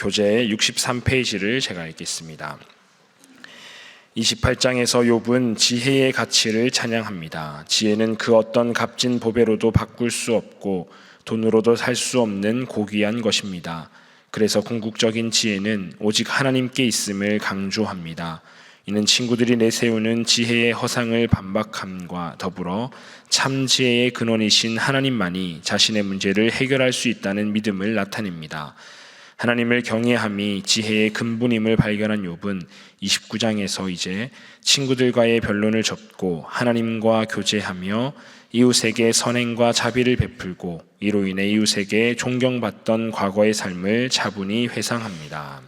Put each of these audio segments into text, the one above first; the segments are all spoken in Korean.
교재 63페이지를 제가 읽겠습니다. 28장에서 욥은 지혜의 가치를 찬양합니다. 지혜는 그 어떤 값진 보배로도 바꿀 수 없고 돈으로도 살 수 없는 고귀한 것입니다. 그래서 궁극적인 지혜는 오직 하나님께 있음을 강조합니다. 이는 친구들이 내세우는 지혜의 허상을 반박함과 더불어 참 지혜의 근원이신 하나님만이 자신의 문제를 해결할 수 있다는 믿음을 나타냅니다. 하나님을 경외함이 지혜의 근본임을 발견한 욥은 29장에서 이제 친구들과의 변론을 접고 하나님과 교제하며 이웃에게 선행과 자비를 베풀고 이로 인해 이웃에게 존경받던 과거의 삶을 차분히 회상합니다.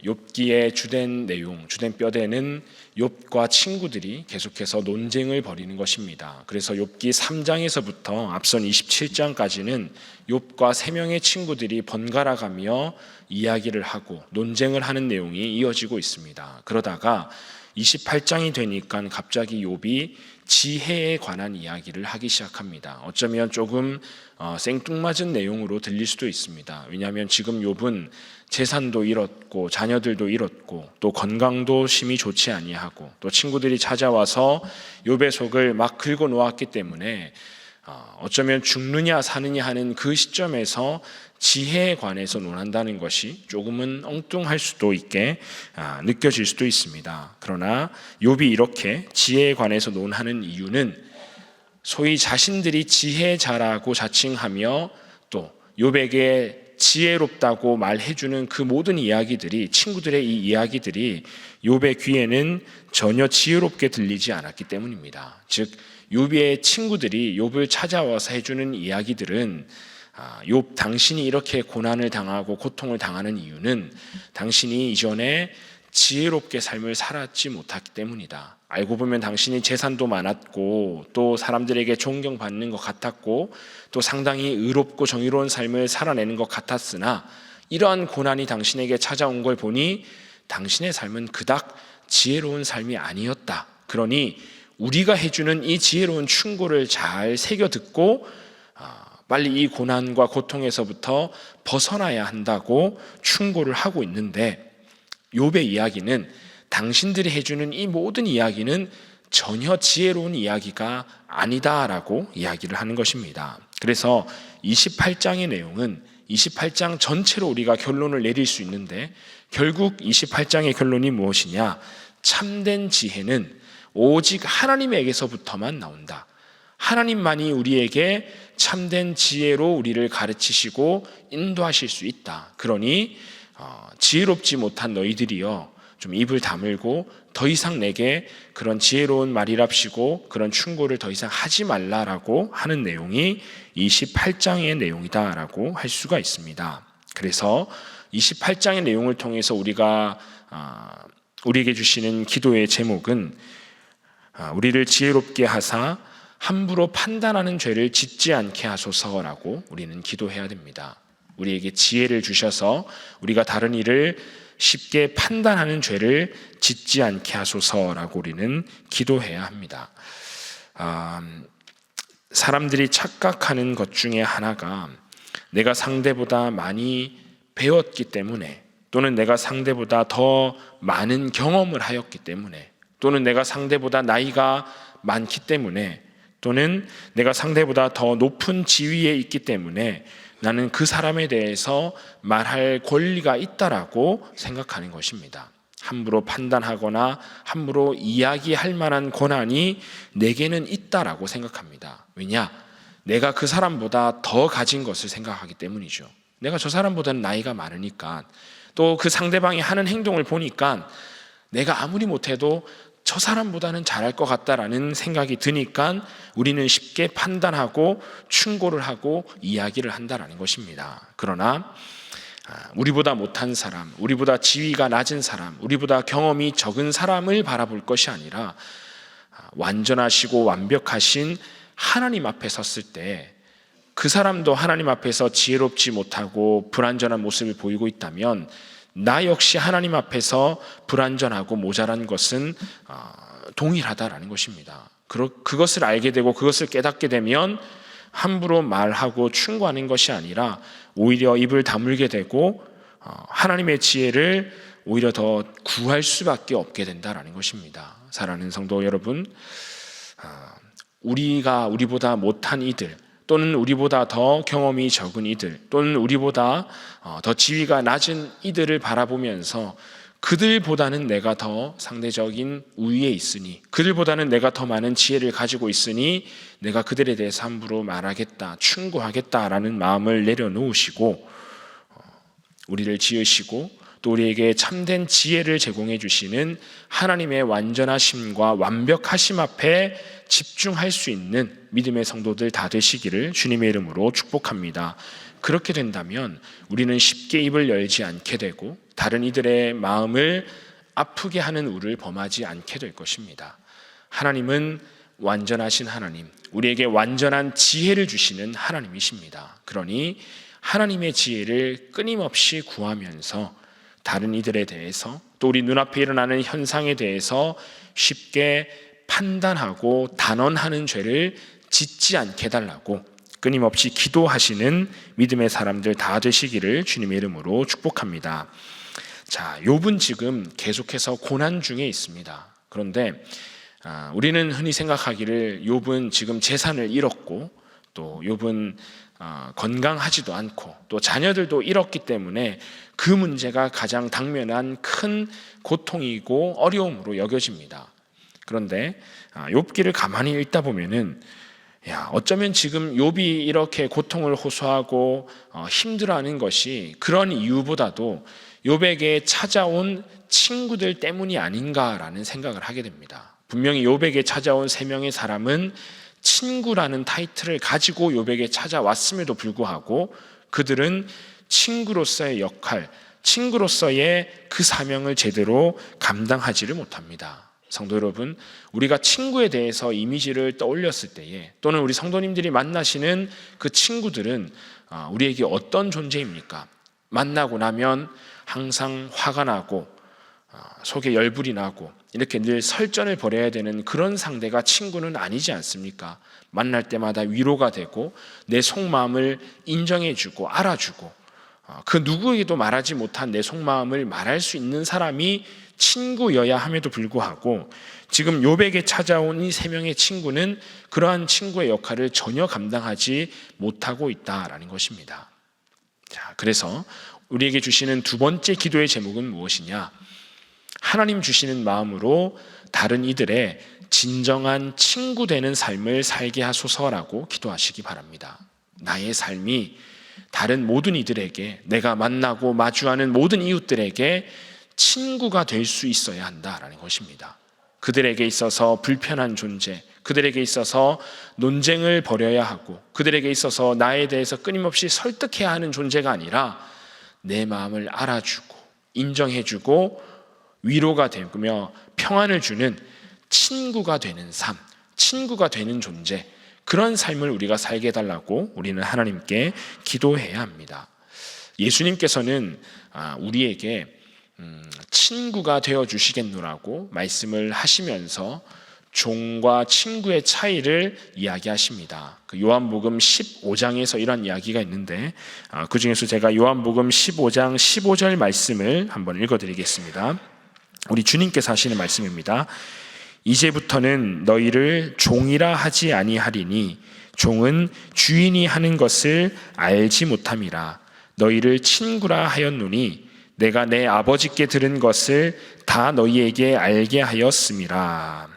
욥기의 주된 내용, 주된 뼈대는 욥과 친구들이 계속해서 논쟁을 벌이는 것입니다. 그래서 욥기 3장에서부터 앞선 27장까지는 욥과 3명의 친구들이 번갈아가며 이야기를 하고 논쟁을 하는 내용이 이어지고 있습니다. 그러다가 28장이 되니까 갑자기 욥이 지혜에 관한 이야기를 하기 시작합니다. 어쩌면 조금 생뚱맞은 내용으로 들릴 수도 있습니다. 왜냐하면 지금 욥은 재산도 잃었고 자녀들도 잃었고 또 건강도 심히 좋지 아니하고 또 친구들이 찾아와서 욥의 속을 막 긁어 놓았기 때문에 어쩌면 죽느냐 사느냐 하는 그 시점에서 지혜에 관해서 논한다는 것이 조금은 엉뚱할 수도 있게 느껴질 수도 있습니다. 그러나 욥이 이렇게 지혜에 관해서 논하는 이유는 소위 자신들이 지혜자라고 자칭하며 또 욥에게 지혜롭다고 말해주는 그 모든 이야기들이, 친구들의 이 이야기들이 욥의 귀에는 전혀 지혜롭게 들리지 않았기 때문입니다. 즉 욥의 친구들이 욥을 찾아와서 해주는 이야기들은 욥 당신이 이렇게 고난을 당하고 고통을 당하는 이유는 당신이 이전에 지혜롭게 삶을 살았지 못했기 때문이다. 알고 보면 당신이 재산도 많았고 또 사람들에게 존경받는 것 같았고 또 상당히 의롭고 정의로운 삶을 살아내는 것 같았으나 이러한 고난이 당신에게 찾아온 걸 보니 당신의 삶은 그닥 지혜로운 삶이 아니었다. 그러니 우리가 해주는 이 지혜로운 충고를 잘 새겨 듣고 빨리 이 고난과 고통에서부터 벗어나야 한다고 충고를 하고 있는데 욥의 이야기는 당신들이 해주는 이 모든 이야기는 전혀 지혜로운 이야기가 아니다라고 이야기를 하는 것입니다. 그래서 28장의 내용은 28장 전체로 우리가 결론을 내릴 수 있는데 결국 28장의 결론이 무엇이냐? 참된 지혜는 오직 하나님에게서부터만 나온다. 하나님만이 우리에게 참된 지혜로 우리를 가르치시고 인도하실 수 있다. 그러니 지혜롭지 못한 너희들이여 좀 입을 다물고 더 이상 내게 그런 지혜로운 말이랍시고 그런 충고를 더 이상 하지 말라라고 하는 내용이 28장의 내용이다라고 할 수가 있습니다. 그래서 28장의 내용을 통해서 우리에게 주시는 기도의 제목은 우리를 지혜롭게 하사 함부로 판단하는 죄를 짓지 않게 하소서라고 우리는 기도해야 됩니다. 우리에게 지혜를 주셔서 우리가 다른 일을 쉽게 판단하는 죄를 짓지 않게 하소서라고 우리는 기도해야 합니다. 사람들이 착각하는 것 중에 하나가 내가 상대보다 많이 배웠기 때문에 또는 내가 상대보다 더 많은 경험을 하였기 때문에 또는 내가 상대보다 나이가 많기 때문에 또는 내가 상대보다 더 높은 지위에 있기 때문에 나는 그 사람에 대해서 말할 권리가 있다라고 생각하는 것입니다. 함부로 판단하거나 함부로 이야기할 만한 권한이 내게는 있다라고 생각합니다. 왜냐? 내가 그 사람보다 더 가진 것을 생각하기 때문이죠. 내가 저 사람보다는 나이가 많으니까 또 그 상대방이 하는 행동을 보니까 내가 아무리 못해도 저 사람보다는 잘할 것 같다라는 생각이 드니까 우리는 쉽게 판단하고 충고를 하고 이야기를 한다라는 것입니다. 그러나 우리보다 못한 사람, 우리보다 지위가 낮은 사람, 우리보다 경험이 적은 사람을 바라볼 것이 아니라 완전하시고 완벽하신 하나님 앞에 섰을 때 그 사람도 하나님 앞에서 지혜롭지 못하고 불완전한 모습을 보이고 있다면 나 역시 하나님 앞에서 불완전하고 모자란 것은 동일하다라는 것입니다. 그것을 알게 되고 그것을 깨닫게 되면 함부로 말하고 충고하는 것이 아니라 오히려 입을 다물게 되고 하나님의 지혜를 오히려 더 구할 수밖에 없게 된다라는 것입니다. 사랑하는 성도 여러분, 우리보다 못한 이들, 또는 우리보다 더 경험이 적은 이들, 또는 우리보다 더 지위가 낮은 이들을 바라보면서 그들보다는 내가 더 상대적인 우위에 있으니, 그들보다는 내가 더 많은 지혜를 가지고 있으니 내가 그들에 대해서 함부로 말하겠다, 충고하겠다라는 마음을 내려놓으시고 우리를 지으시고 또 우리에게 참된 지혜를 제공해 주시는 하나님의 완전하심과 완벽하심 앞에 집중할 수 있는 믿음의 성도들 다 되시기를 주님의 이름으로 축복합니다. 그렇게 된다면 우리는 쉽게 입을 열지 않게 되고 다른 이들의 마음을 아프게 하는 우를 범하지 않게 될 것입니다. 하나님은 완전하신 하나님, 우리에게 완전한 지혜를 주시는 하나님이십니다. 그러니 하나님의 지혜를 끊임없이 구하면서 다른 이들에 대해서 또 우리 눈앞에 일어나는 현상에 대해서 쉽게 판단하고 단언하는 죄를 짓지 않게 해달라고 끊임없이 기도하시는 믿음의 사람들 다 되시기를 주님의 이름으로 축복합니다. 자, 욥은 지금 계속해서 고난 중에 있습니다. 그런데 우리는 흔히 생각하기를 욥은 지금 재산을 잃었고 또 욥은 건강하지도 않고 또 자녀들도 잃었기 때문에 그 문제가 가장 당면한 큰 고통이고 어려움으로 여겨집니다. 그런데 욥기를 가만히 읽다 보면은 어쩌면 지금 욥이 이렇게 고통을 호소하고 힘들어하는 것이 그런 이유보다도 욥에게 찾아온 친구들 때문이 아닌가라는 생각을 하게 됩니다. 분명히 욥에게 찾아온 3명의 사람은 친구라는 타이틀을 가지고 욥에게 찾아왔음에도 불구하고 그들은 친구로서의 역할, 친구로서의 그 사명을 제대로 감당하지를 못합니다. 성도 여러분, 우리가 친구에 대해서 이미지를 떠올렸을 때에 또는 우리 성도님들이 만나시는 그 친구들은 우리에게 어떤 존재입니까? 만나고 나면 항상 화가 나고 속에 열불이 나고 이렇게 늘 설전을 벌여야 되는 그런 상대가 친구는 아니지 않습니까? 만날 때마다 위로가 되고 내 속마음을 인정해주고 알아주고 그 누구에게도 말하지 못한 내 속마음을 말할 수 있는 사람이 친구여야 함에도 불구하고 지금 욥에게 찾아온 이 3명의 친구는 그러한 친구의 역할을 전혀 감당하지 못하고 있다라는 것입니다. 자, 그래서 우리에게 주시는 두 번째 기도의 제목은 무엇이냐? 하나님 주시는 마음으로 다른 이들의 진정한 친구 되는 삶을 살게 하소서라고 기도하시기 바랍니다. 나의 삶이 다른 모든 이들에게, 내가 만나고 마주하는 모든 이웃들에게 친구가 될 수 있어야 한다라는 것입니다. 그들에게 있어서 불편한 존재, 그들에게 있어서 논쟁을 벌여야 하고 그들에게 있어서 나에 대해서 끊임없이 설득해야 하는 존재가 아니라 내 마음을 알아주고 인정해주고 위로가 되며 평안을 주는 친구가 되는 삶, 친구가 되는 존재, 그런 삶을 우리가 살게 해달라고 우리는 하나님께 기도해야 합니다. 예수님께서는 우리에게 친구가 되어주시겠노라고 말씀을 하시면서 종과 친구의 차이를 이야기하십니다. 그 요한복음 15장에서 이런 이야기가 있는데 그 중에서 제가 요한복음 15장 15절 말씀을 한번 읽어드리겠습니다. 우리 주님께서 하시는 말씀입니다. 이제부터는 너희를 종이라 하지 아니하리니 종은 주인이 하는 것을 알지 못함이라. 너희를 친구라 하였노니 내가 내 아버지께 들은 것을 다 너희에게 알게 하였음이라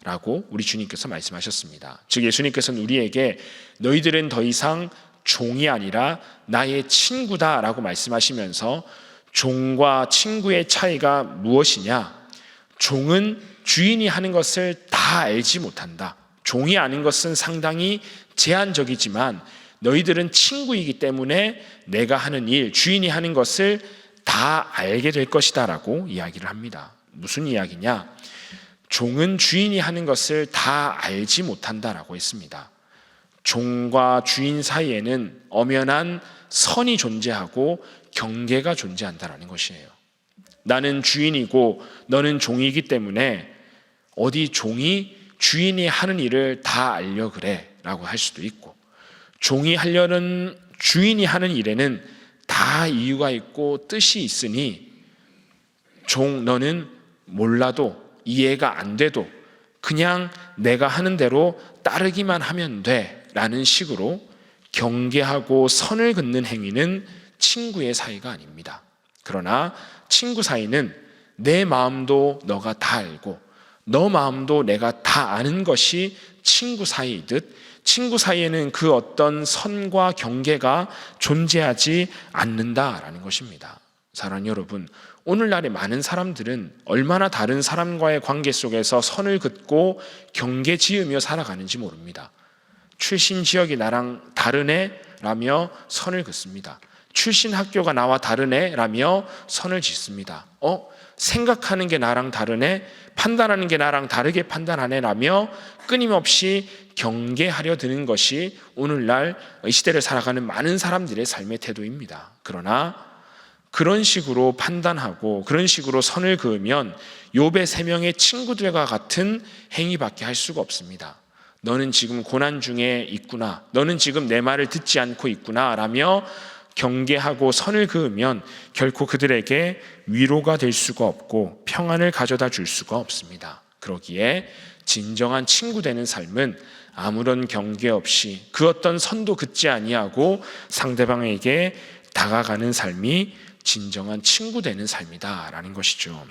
라고 우리 주님께서 말씀하셨습니다. 즉 예수님께서는 우리에게 너희들은 더 이상 종이 아니라 나의 친구다 라고 말씀하시면서 종과 친구의 차이가 무엇이냐? 종은 주인이 하는 것을 다 알지 못한다. 종이 아는 것은 상당히 제한적이지만 너희들은 친구이기 때문에 내가 하는 일, 주인이 하는 것을 다 알게 될 것이다 라고 이야기를 합니다. 무슨 이야기냐? 종은 주인이 하는 것을 다 알지 못한다라고 했습니다. 종과 주인 사이에는 엄연한 선이 존재하고 경계가 존재한다라는 것이에요. 나는 주인이고 너는 종이기 때문에 어디 종이 주인이 하는 일을 다 알려 그래 라고 할 수도 있고, 종이 하려는 주인이 하는 일에는 다 다 이유가 있고 뜻이 있으니 너는 몰라도 이해가 안 돼도 그냥 내가 하는 대로 따르기만 하면 돼 라는 식으로 경계하고 선을 긋는 행위는 친구의 사이가 아닙니다. 그러나 친구 사이는 내 마음도 너가 다 알고 너 마음도 내가 다 아는 것이 친구 사이이듯 친구 사이에는 그 어떤 선과 경계가 존재하지 않는다라는 것입니다. 사랑하는 여러분, 오늘날의 많은 사람들은 얼마나 다른 사람과의 관계 속에서 선을 긋고 경계 지으며 살아가는지 모릅니다. 출신 지역이 나랑 다르네라며 선을 긋습니다. 출신 학교가 나와 다르네라며 선을 짓습니다. 생각하는 게 나랑 다르네, 판단하는 게 나랑 다르게 판단하네라며 끊임없이 경계하려 드는 것이 오늘날 이 시대를 살아가는 많은 사람들의 삶의 태도입니다. 그러나 그런 식으로 판단하고 그런 식으로 선을 그으면 욥의 3명의 친구들과 같은 행위밖에 할 수가 없습니다. 너는 지금 고난 중에 있구나, 너는 지금 내 말을 듣지 않고 있구나 라며 경계하고 선을 그으면 결코 그들에게 위로가 될 수가 없고 평안을 가져다 줄 수가 없습니다. 그러기에 진정한 친구 되는 삶은 아무런 경계 없이 그 어떤 선도 긋지 아니하고 상대방에게 다가가는 삶이 진정한 친구 되는 삶이다라는 것이죠.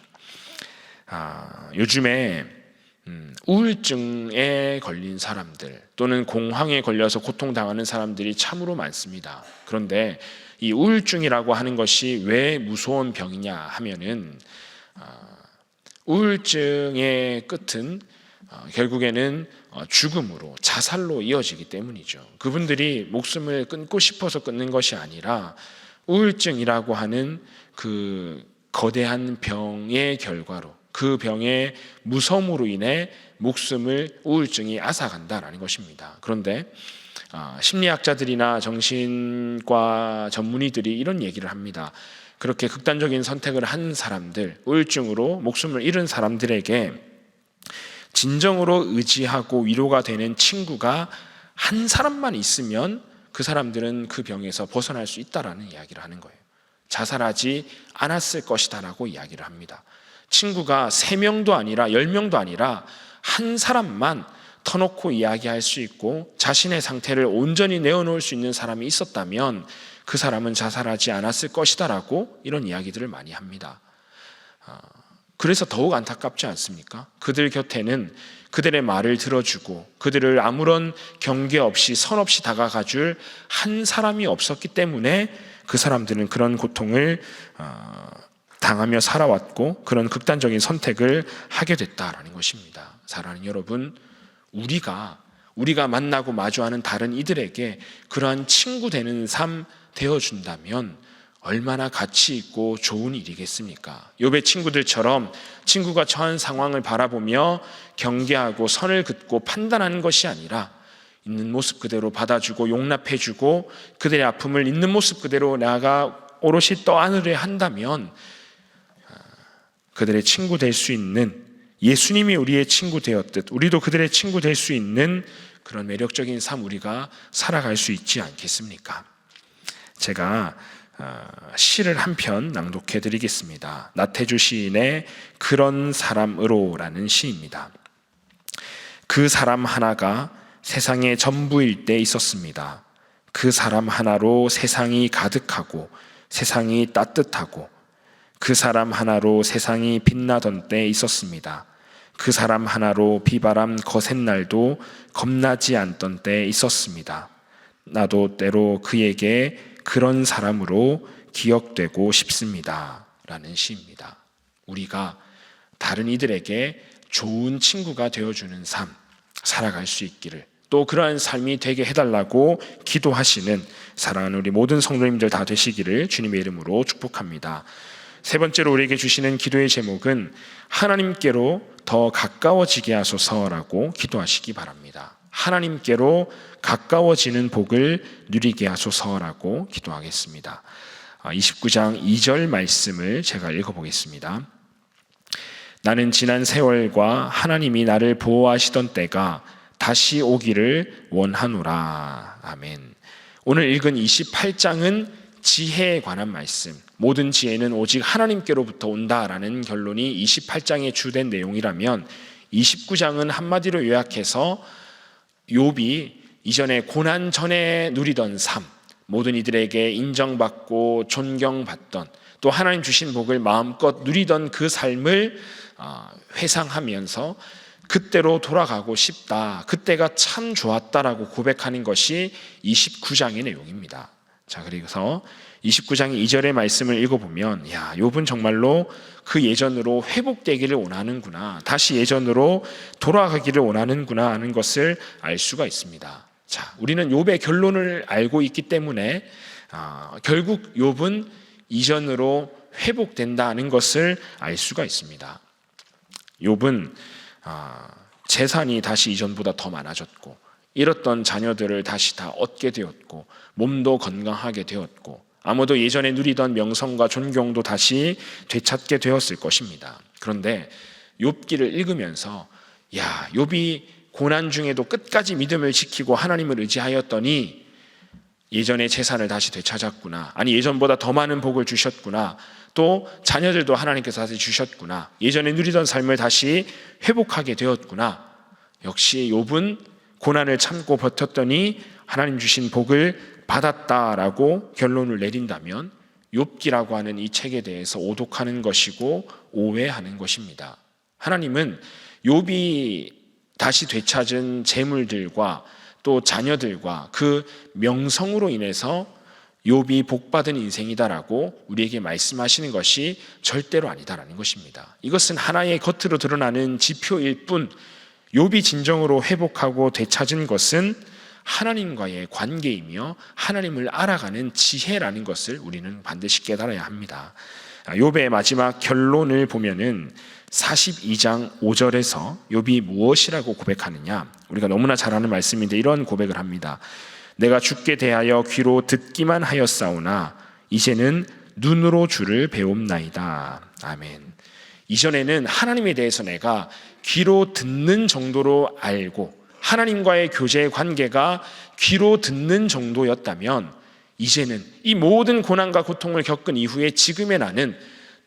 요즘에 우울증에 걸린 사람들 또는 공황에 걸려서 고통당하는 사람들이 참으로 많습니다. 그런데 이 우울증이라고 하는 것이 왜 무서운 병이냐 하면은 우울증의 끝은 결국에는 죽음으로, 자살로 이어지기 때문이죠. 그분들이 목숨을 끊고 싶어서 끊는 것이 아니라 우울증이라고 하는 그 거대한 병의 결과로, 그 병의 무서움으로 인해 목숨을 우울증이 앗아간다라는 것입니다. 그런데 심리학자들이나 정신과 전문의들이 이런 얘기를 합니다. 그렇게 극단적인 선택을 한 사람들, 우울증으로 목숨을 잃은 사람들에게 진정으로 의지하고 위로가 되는 친구가 한 사람만 있으면 그 사람들은 그 병에서 벗어날 수 있다라는 이야기를 하는 거예요. 자살하지 않았을 것이다라고 이야기를 합니다. 친구가 3명도 아니라 10명도 아니라 한 사람만 터놓고 이야기할 수 있고 자신의 상태를 온전히 내어놓을 수 있는 사람이 있었다면 그 사람은 자살하지 않았을 것이다라고 이런 이야기들을 많이 합니다. 그래서 더욱 안타깝지 않습니까? 그들 곁에는 그들의 말을 들어주고 그들을 아무런 경계 없이 선 없이 다가가 줄 한 사람이 없었기 때문에 그 사람들은 그런 고통을 당하며 살아왔고 그런 극단적인 선택을 하게 됐다라는 것입니다. 사랑하는 여러분, 우리가 만나고 마주하는 다른 이들에게 그러한 친구 되는 삶 되어준다면 얼마나 가치 있고 좋은 일이겠습니까? 욥의 친구들처럼 친구가 처한 상황을 바라보며 경계하고 선을 긋고 판단하는 것이 아니라 있는 모습 그대로 받아주고 용납해주고 그들의 아픔을 있는 모습 그대로 나아가 오롯이 떠안으려 한다면 그들의 친구 될 수 있는, 예수님이 우리의 친구 되었듯 우리도 그들의 친구 될 수 있는 그런 매력적인 삶 우리가 살아갈 수 있지 않겠습니까? 제가 시를 한 편 낭독해 드리겠습니다. 나태주 시인의 그런 사람으로라는 시입니다. 그 사람 하나가 세상의 전부일 때 있었습니다. 그 사람 하나로 세상이 가득하고 세상이 따뜻하고 그 사람 하나로 세상이 빛나던 때 있었습니다. 그 사람 하나로 비바람 거센 날도 겁나지 않던 때 있었습니다. 나도 때로 그에게 그런 사람으로 기억되고 싶습니다. 라는 시입니다. 우리가 다른 이들에게 좋은 친구가 되어주는 삶 살아갈 수 있기를, 또 그러한 삶이 되게 해달라고 기도하시는 사랑하는 우리 모든 성도님들 다 되시기를 주님의 이름으로 축복합니다. 세 번째로 우리에게 주시는 기도의 제목은 하나님께로 더 가까워지게 하소서라고 기도하시기 바랍니다. 하나님께로 가까워지는 복을 누리게 하소서라고 기도하겠습니다. 29장 2절 말씀을 제가 읽어보겠습니다. 나는 지난 세월과 하나님이 나를 보호하시던 때가 다시 오기를 원하노라. 아멘. 오늘 읽은 28장은 지혜에 관한 말씀, 모든 지혜는 오직 하나님께로부터 온다라는 결론이 28장에 주된 내용이라면 29장은 한마디로 요약해서 욥이 이전에 고난 전에 누리던 삶, 모든 이들에게 인정받고 존경받던, 또 하나님 주신 복을 마음껏 누리던 그 삶을 회상하면서 그때로 돌아가고 싶다, 그때가 참 좋았다라고 고백하는 것이 29장의 내용입니다. 자, 그래서 29장 2절의 말씀을 읽어보면, 야, 욥은 정말로 그 예전으로 회복되기를 원하는구나, 다시 예전으로 돌아가기를 원하는구나 하는 것을 알 수가 있습니다. 자, 우리는 욥의 결론을 알고 있기 때문에 결국 욥은 이전으로 회복된다는 것을 알 수가 있습니다. 욥은 재산이 다시 이전보다 더 많아졌고, 잃었던 자녀들을 다시 다 얻게 되었고, 몸도 건강하게 되었고, 아무도 예전에 누리던 명성과 존경도 다시 되찾게 되었을 것입니다. 그런데 욥기를 읽으면서, 야, 욥이 고난 중에도 끝까지 믿음을 지키고 하나님을 의지하였더니 예전의 재산을 다시 되찾았구나, 아니 예전보다 더 많은 복을 주셨구나, 또 자녀들도 하나님께서 다시 주셨구나, 예전에 누리던 삶을 다시 회복하게 되었구나, 역시 욥은 고난을 참고 버텼더니 하나님 주신 복을 받았다라고 결론을 내린다면 욥기라고 하는 이 책에 대해서 오독하는 것이고 오해하는 것입니다. 하나님은 욥이 다시 되찾은 재물들과 또 자녀들과 그 명성으로 인해서 욥이 복받은 인생이다라고 우리에게 말씀하시는 것이 절대로 아니다라는 것입니다. 이것은 하나의 겉으로 드러나는 지표일 뿐, 욥이 진정으로 회복하고 되찾은 것은 하나님과의 관계이며 하나님을 알아가는 지혜라는 것을 우리는 반드시 깨달아야 합니다. 욥의 마지막 결론을 보면은 42장 5절에서 욥이 무엇이라고 고백하느냐, 우리가 너무나 잘 아는 말씀인데 이런 고백을 합니다. 내가 주께 대하여 귀로 듣기만 하였사오나 이제는 눈으로 주를 배움나이다. 아멘. 이전에는 하나님에 대해서 내가 귀로 듣는 정도로 알고 하나님과의 교제의 관계가 귀로 듣는 정도였다면, 이제는 이 모든 고난과 고통을 겪은 이후에 지금의 나는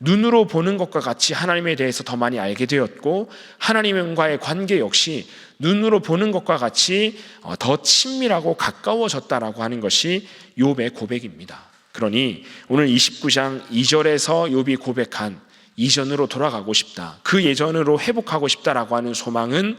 눈으로 보는 것과 같이 하나님에 대해서 더 많이 알게 되었고, 하나님과의 관계 역시 눈으로 보는 것과 같이 더 친밀하고 가까워졌다라고 하는 것이 욥의 고백입니다. 그러니 오늘 29장 2절에서 욥이 고백한 이전으로 돌아가고 싶다, 그 예전으로 회복하고 싶다라고 하는 소망은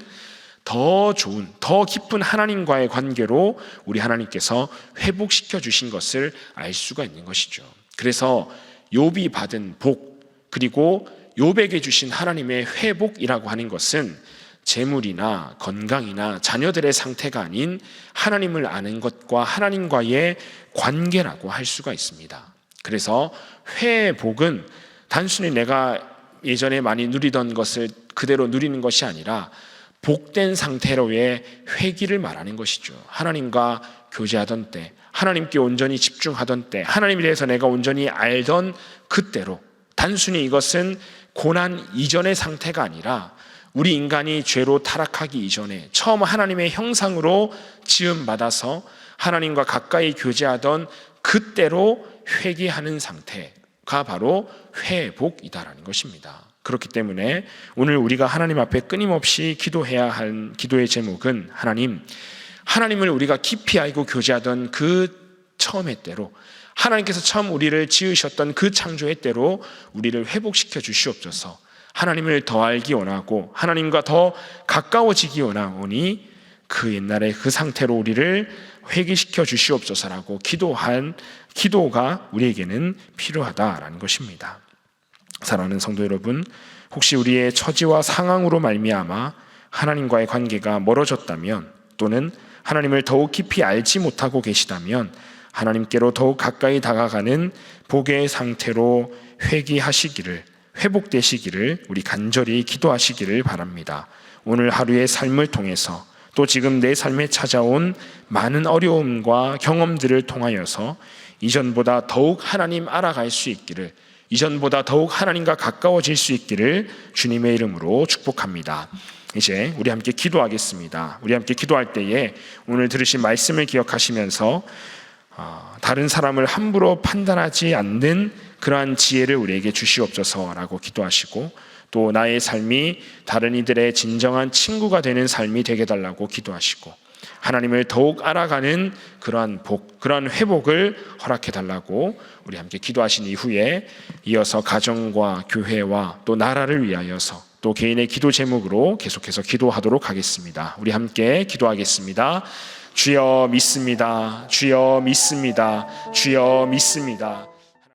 더 좋은, 더 깊은 하나님과의 관계로 우리 하나님께서 회복시켜 주신 것을 알 수가 있는 것이죠. 그래서 욥이 받은 복, 그리고 욥에게 주신 하나님의 회복이라고 하는 것은 재물이나 건강이나 자녀들의 상태가 아닌 하나님을 아는 것과 하나님과의 관계라고 할 수가 있습니다. 그래서 회복은 단순히 내가 예전에 많이 누리던 것을 그대로 누리는 것이 아니라 복된 상태로의 회귀를 말하는 것이죠. 하나님과 교제하던 때, 하나님께 온전히 집중하던 때, 하나님에 대해서 내가 온전히 알던 그때로, 단순히 이것은 고난 이전의 상태가 아니라 우리 인간이 죄로 타락하기 이전에 처음 하나님의 형상으로 지음받아서 하나님과 가까이 교제하던 그때로 회귀하는 상태가 바로 회복이다라는 것입니다. 그렇기 때문에 오늘 우리가 하나님 앞에 끊임없이 기도해야 할 기도의 제목은, 하나님을 우리가 깊이 알고 교제하던 그 처음의 때로, 하나님께서 처음 우리를 지으셨던 그 창조의 때로 우리를 회복시켜 주시옵소서. 하나님을 더 알기 원하고 하나님과 더 가까워지기 원하오니 그 옛날의 그 상태로 우리를 회개시켜 주시옵소서라고 기도한 기도가 우리에게는 필요하다라는 것입니다. 사랑하는 성도 여러분, 혹시 우리의 처지와 상황으로 말미암아 하나님과의 관계가 멀어졌다면, 또는 하나님을 더욱 깊이 알지 못하고 계시다면 하나님께로 더욱 가까이 다가가는 복의 상태로 회복되시기를 우리 간절히 기도하시기를 바랍니다. 오늘 하루의 삶을 통해서, 또 지금 내 삶에 찾아온 많은 어려움과 경험들을 통하여서 이전보다 더욱 하나님 알아갈 수 있기를, 이전보다 더욱 하나님과 가까워질 수 있기를 주님의 이름으로 축복합니다. 이제 우리 함께 기도하겠습니다. 우리 함께 기도할 때에 오늘 들으신 말씀을 기억하시면서 다른 사람을 함부로 판단하지 않는 그러한 지혜를 우리에게 주시옵소서라고 기도하시고, 또 나의 삶이 다른 이들의 진정한 친구가 되는 삶이 되게 달라고 기도하시고, 하나님을 더욱 알아가는 그러한 그러한 회복을 허락해 달라고 우리 함께 기도하신 이후에 이어서 가정과 교회와 또 나라를 위하여서 또 개인의 기도 제목으로 계속해서 기도하도록 하겠습니다. 우리 함께 기도하겠습니다. 주여 믿습니다. 주여 믿습니다. 주여 믿습니다.